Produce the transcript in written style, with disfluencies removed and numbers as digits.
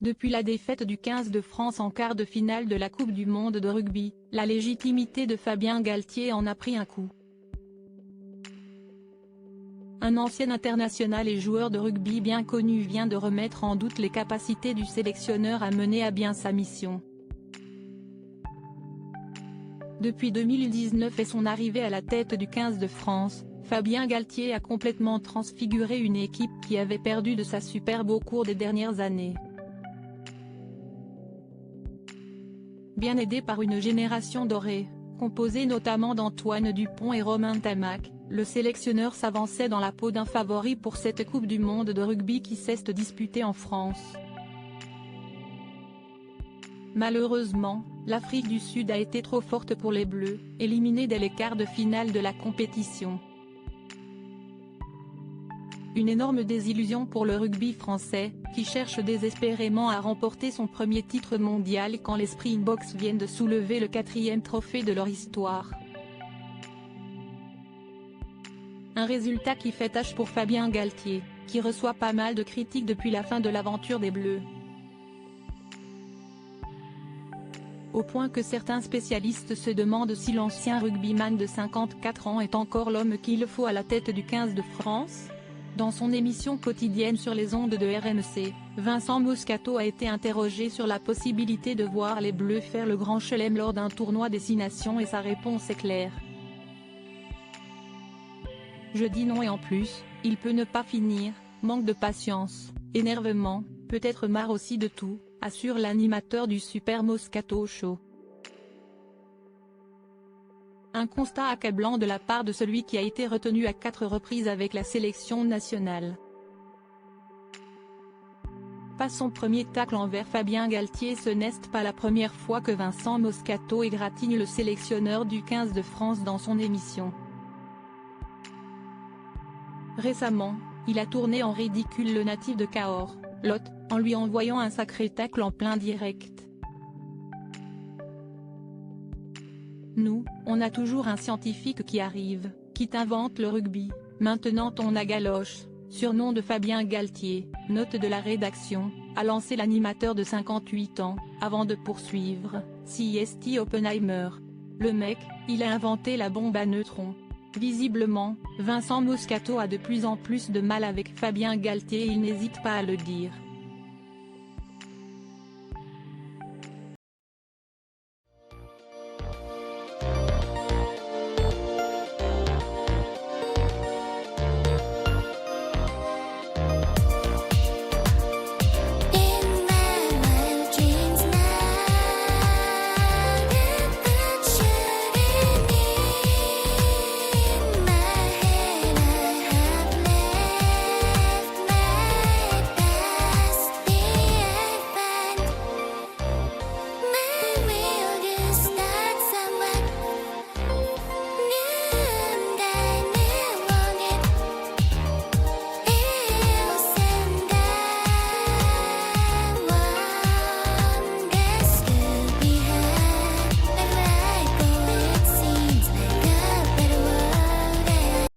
Depuis la défaite du 15 de France en quart de finale de la Coupe du monde de rugby, la légitimité de Fabien Galthié en a pris un coup. Un ancien international et joueur de rugby bien connu vient de remettre en doute les capacités du sélectionneur à mener à bien sa mission. Depuis 2019 et son arrivée à la tête du 15 de France, Fabien Galthié a complètement transfiguré une équipe qui avait perdu de sa superbe au cours des dernières années. Bien aidé par une génération dorée, composée notamment d'Antoine Dupont et Romain Tamac, le sélectionneur s'avançait dans la peau d'un favori pour cette Coupe du monde de rugby qui s'est disputée en France. Malheureusement, l'Afrique du Sud a été trop forte pour les Bleus, éliminés dès les quarts de finale de la compétition. Une énorme désillusion pour le rugby français, qui cherche désespérément à remporter son premier titre mondial quand les Springboks viennent de soulever le 4e trophée de leur histoire. Un résultat qui fait tâche pour Fabien Galthié, qui reçoit pas mal de critiques depuis la fin de l'aventure des Bleus. Au point que certains spécialistes se demandent si l'ancien rugbyman de 54 ans est encore l'homme qu'il faut à la tête du 15 de France. Dans son émission quotidienne sur les ondes de RMC, Vincent Moscato a été interrogé sur la possibilité de voir les Bleus faire le grand chelem lors d'un tournoi Destination et sa réponse est claire. Je dis non et en plus, il peut ne pas finir, manque de patience, énervement, peut-être marre aussi de tout, assure l'animateur du Super Moscato Show. Un constat accablant de la part de celui qui a été retenu à 4 reprises avec la sélection nationale. Pas son premier tacle envers Fabien Galthié. Ce n'est pas la première fois que Vincent Moscato égratigne le sélectionneur du 15 de France dans son émission. Récemment, il a tourné en ridicule le natif de Cahors, Lot, en lui envoyant un sacré tacle en plein direct. Nous, on a toujours un scientifique qui arrive, qui t'invente le rugby, maintenant on a Galoche, surnom de Fabien Galthié, note de la rédaction, a lancé l'animateur de 58 ans, avant de poursuivre, CST Oppenheimer. Le mec, il a inventé la bombe à neutrons. Visiblement, Vincent Moscato a de plus en plus de mal avec Fabien Galthié et il n'hésite pas à le dire.